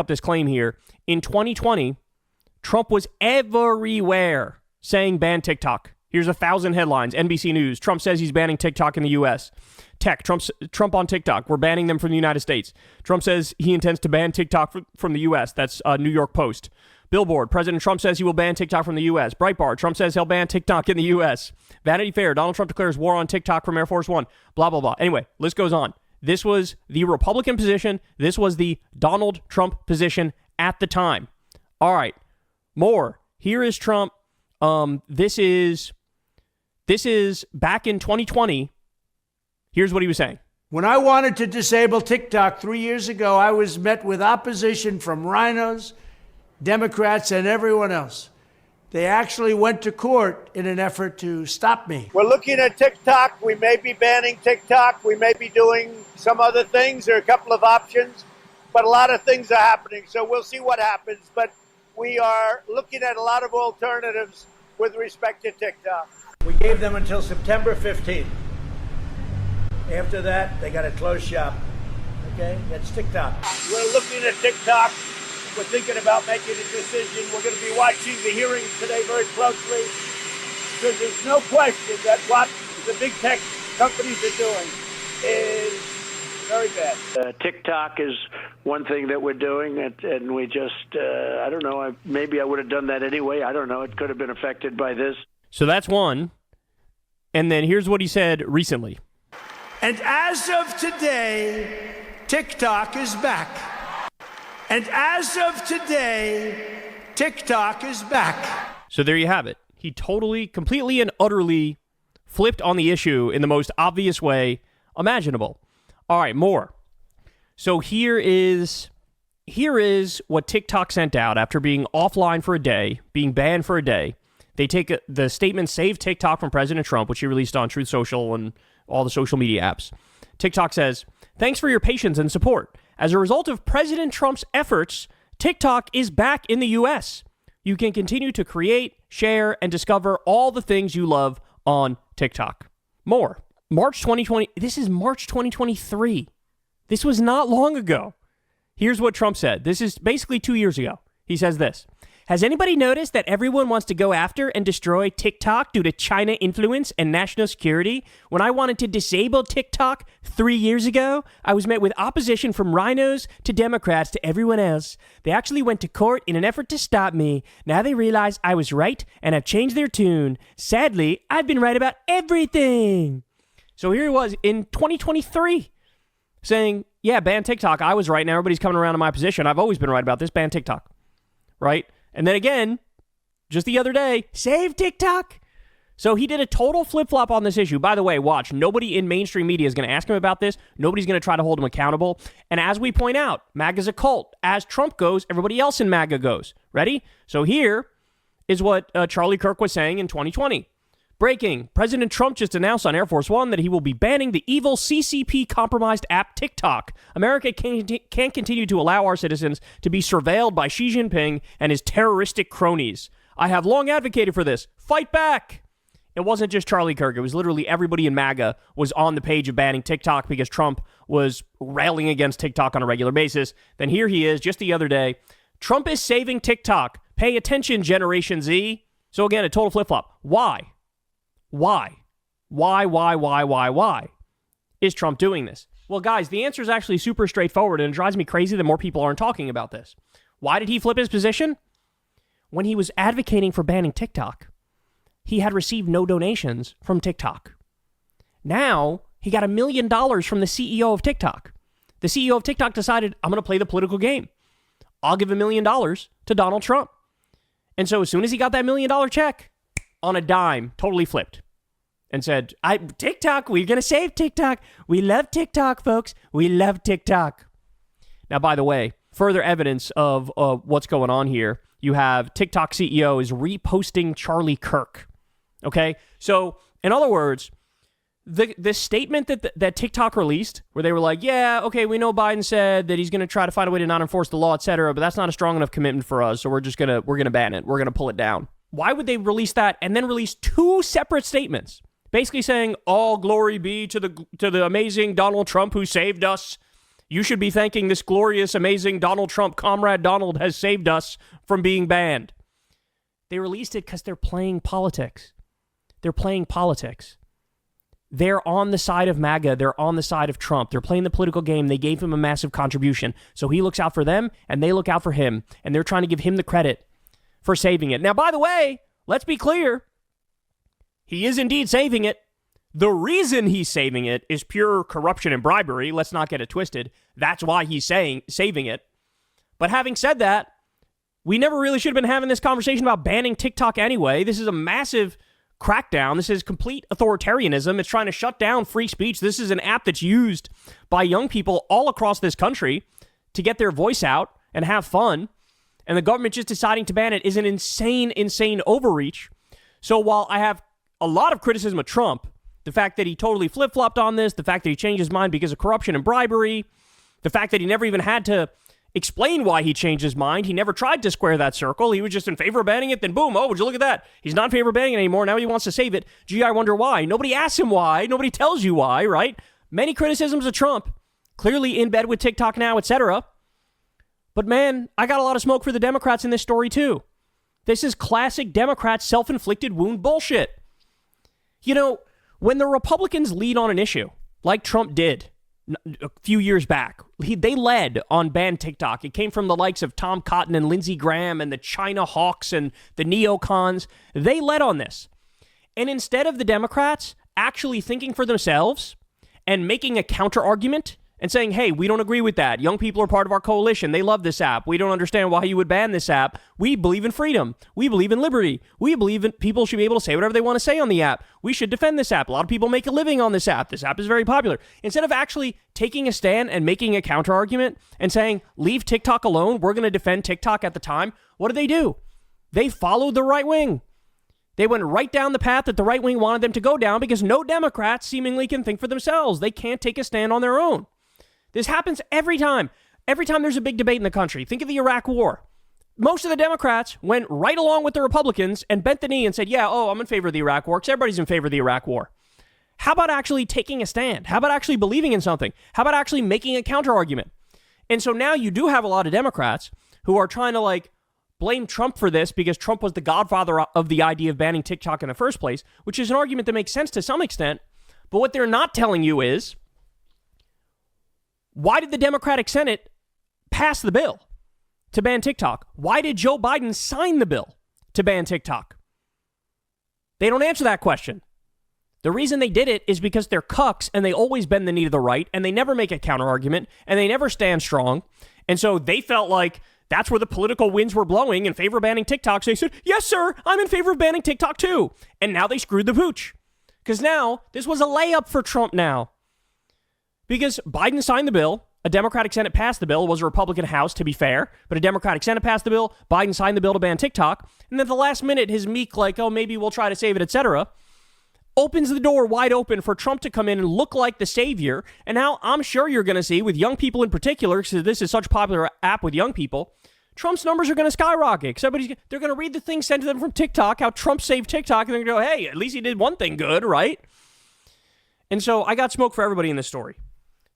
up this claim here. In 2020, Trump was everywhere saying ban TikTok. Here's 1,000 headlines. NBC News. Trump says he's banning TikTok in the U.S. Tech. Trump on TikTok. We're banning them from the United States. Trump says he intends to ban TikTok from the U.S. That's New York Post. Billboard. President Trump says he will ban TikTok from the U.S. Breitbart. Trump says he'll ban TikTok in the U.S. Vanity Fair. Donald Trump declares war on TikTok from Air Force One. Blah, blah, blah. Anyway, list goes on. This was the Republican position. This was the Donald Trump position at the time. All right. More. Here is Trump. This is back in 2020. Here's what he was saying. When I wanted to disable TikTok 3 years ago, I was met with opposition from rhinos, Democrats, and everyone else. They actually went to court in an effort to stop me. We're looking at TikTok. We may be banning TikTok. We may be doing some other things. There are a couple of options, but a lot of things are happening. So we'll see what happens. But we are looking at a lot of alternatives with respect to TikTok. We gave them until September 15th. After that, they got to close shop. Okay? That's TikTok. We're looking at TikTok. We're thinking about making a decision. We're going to be watching the hearing today very closely because there's no question that what the big tech companies are doing is very bad. TikTok is one thing that we're doing, and we just, I don't know, maybe I would have done that anyway. I don't know. It could have been affected by this. So that's one. And then here's what he said recently. And as of today, TikTok is back. And as of today, TikTok is back. So there you have it. He totally, completely, and utterly flipped on the issue in the most obvious way imaginable. All right, more. So here is what TikTok sent out after being offline for a day, being banned for a day. They take the statement, Save TikTok from President Trump, which he released on Truth Social and all the social media apps. TikTok says, thanks for your patience and support. As a result of President Trump's efforts, TikTok is back in the U.S. You can continue to create, share, and discover all the things you love on TikTok. More. March 2020. This is March 2023. This was not long ago. Here's what Trump said. This is basically 2 years ago. He says this. Has anybody noticed that everyone wants to go after and destroy TikTok due to China influence and national security? When I wanted to disable TikTok 3 years ago, I was met with opposition from rhinos to Democrats to everyone else. They actually went to court in an effort to stop me. Now they realize I was right and have changed their tune. Sadly, I've been right about everything. So here he was in 2023 saying, yeah, ban TikTok. I was right. Now everybody's coming around to my position. I've always been right about this. Ban TikTok. Right? And then again, just the other day, save TikTok. So he did a total flip-flop on this issue. By the way, watch. Nobody in mainstream media is going to ask him about this. Nobody's going to try to hold him accountable. And as we point out, MAGA's a cult. As Trump goes, everybody else in MAGA goes. Ready? So here is what Charlie Kirk was saying in 2020. Breaking. President Trump just announced on Air Force One that he will be banning the evil CCP-compromised app TikTok. America can't continue to allow our citizens to be surveilled by Xi Jinping and his terroristic cronies. I have long advocated for this. Fight back! It wasn't just Charlie Kirk. It was literally everybody in MAGA was on the page of banning TikTok because Trump was railing against TikTok on a regular basis. Then here he is just the other day. Trump is saving TikTok. Pay attention, Generation Z. So again, a total flip-flop. Why? Why is Trump doing this? Well, guys, the answer is actually super straightforward, and it drives me crazy that more people aren't talking about this. Why did he flip his position? When he was advocating for banning TikTok, he had received no donations from TikTok. Now, he got $1 million from the CEO of TikTok. The CEO of TikTok decided, I'm going to play the political game. I'll give $1 million to Donald Trump. And so as soon as he got that $1 million check, on a dime, totally flipped and said, TikTok, we're going to save TikTok. We love TikTok, folks. We love TikTok. Now, by the way, further evidence of what's going on here, you have TikTok CEO is reposting Charlie Kirk. Okay? So, in other words, the statement that TikTok released, where they were like, yeah, okay, we know Biden said that he's going to try to find a way to not enforce the law, et cetera, but that's not a strong enough commitment for us, so we're going to ban it. We're going to pull it down. Why would they release that and then release two separate statements, basically saying all glory be to the amazing Donald Trump who saved us? You should be thanking this glorious, amazing Donald Trump. Comrade Donald has saved us from being banned. They released it because they're playing politics. They're playing politics. They're on the side of MAGA. They're on the side of Trump. They're playing the political game. They gave him a massive contribution. So he looks out for them, and they look out for him. And they're trying to give him the credit for saving it. Now, by the way, let's be clear. He is indeed saving it. The reason he's saving it is pure corruption and bribery. Let's not get it twisted. That's why he's saving it. But having said that, we never really should have been having this conversation about banning TikTok anyway. This is a massive crackdown. This is complete authoritarianism. It's trying to shut down free speech. This is an app that's used by young people all across this country to get their voice out and have fun. And the government just deciding to ban it is an insane, insane overreach. So while I have a lot of criticism of Trump, the fact that he totally flip-flopped on this, the fact that he changed his mind because of corruption and bribery, the fact that he never even had to explain why he changed his mind. He never tried to square that circle. He was just in favor of banning it. Then boom, oh, would you look at that? He's not in favor of banning it anymore. Now he wants to save it. Gee, I wonder why. Nobody asks him why. Nobody tells you why, right? Many criticisms of Trump. Clearly in bed with TikTok now, etc. But man, I got a lot of smoke for the Democrats in this story too. This is classic Democrat self-inflicted wound bullshit. You know, when the Republicans lead on an issue, like Trump did a few years back, they led on ban TikTok. It came from the likes of Tom Cotton and Lindsey Graham and the China hawks and the neocons. They led on this. And instead of the Democrats actually thinking for themselves and making a counter argument and saying, hey, we don't agree with that. Young people are part of our coalition. They love this app. We don't understand why you would ban this app. We believe in freedom. We believe in liberty. We believe in people should be able to say whatever they want to say on the app. We should defend this app. A lot of people make a living on this app. This app is very popular. Instead of actually taking a stand and making a counter argument and saying, leave TikTok alone, we're going to defend TikTok at the time, what do? They followed the right wing. They went right down the path that the right wing wanted them to go down because no Democrats seemingly can think for themselves. They can't take a stand on their own. This happens every time. Every time there's a big debate in the country. Think of the Iraq War. Most of the Democrats went right along with the Republicans and bent the knee and said, yeah, I'm in favor of the Iraq War because everybody's in favor of the Iraq War. How about actually taking a stand? How about actually believing in something? How about actually making a counter argument? And so now you do have a lot of Democrats who are trying to blame Trump for this because Trump was the godfather of the idea of banning TikTok in the first place, which is an argument that makes sense to some extent. But what they're not telling you is, why did the Democratic Senate pass the bill to ban TikTok? Why did Joe Biden sign the bill to ban TikTok? They don't answer that question. The reason they did it is because they're cucks and they always bend the knee to the right and they never make a counter argument and they never stand strong. And so they felt like that's where the political winds were blowing in favor of banning TikTok. So they said, yes, sir, I'm in favor of banning TikTok too. And now they screwed the pooch. Because now this was a layup for Trump now. Because Biden signed the bill, a Democratic Senate passed the bill, it was a Republican House to be fair, but a Democratic Senate passed the bill, Biden signed the bill to ban TikTok, and then at the last minute, his meek maybe we'll try to save it, etc., opens the door wide open for Trump to come in and look like the savior, and now I'm sure you're going to see, with young people in particular, because this is such a popular app with young people, Trump's numbers are going to skyrocket, because they're going to read the thing sent to them from TikTok, how Trump saved TikTok, and they're going to go, hey, at least he did one thing good, right? And so I got smoke for everybody in this story.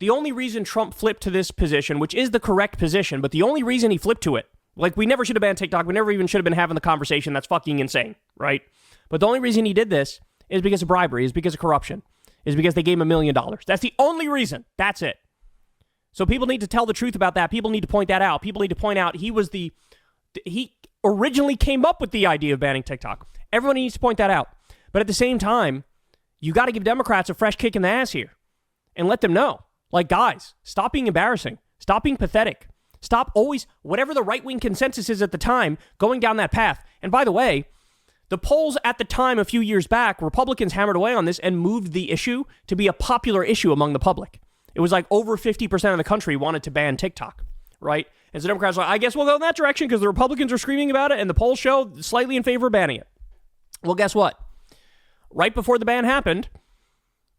The only reason Trump flipped to this position, which is the correct position, but the only reason he flipped to it, we never should have banned TikTok, we never even should have been having the conversation, that's fucking insane, right? But the only reason he did this is because of bribery, is because of corruption, is because they gave him $1 million. That's the only reason. That's it. So people need to tell the truth about that. People need to point that out. People need to point out he originally came up with the idea of banning TikTok. Everyone needs to point that out. But at the same time, you got to give Democrats a fresh kick in the ass here and let them know. Guys, stop being embarrassing. Stop being pathetic. Stop always, whatever the right-wing consensus is at the time, going down that path. And by the way, the polls at the time a few years back, Republicans hammered away on this and moved the issue to be a popular issue among the public. It was over 50% of the country wanted to ban TikTok, right? And so Democrats were like, I guess we'll go in that direction because the Republicans are screaming about it and the polls show slightly in favor of banning it. Well, guess what? Right before the ban happened,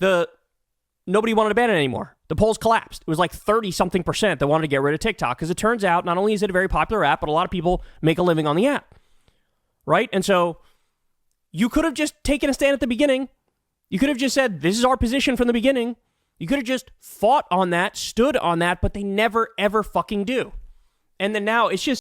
nobody wanted to ban it anymore. The polls collapsed. It was 30-something% that wanted to get rid of TikTok because it turns out not only is it a very popular app, but a lot of people make a living on the app, right? And so you could have just taken a stand at the beginning. You could have just said, this is our position from the beginning. You could have just fought on that, stood on that, but they never, ever fucking do. And then now it's just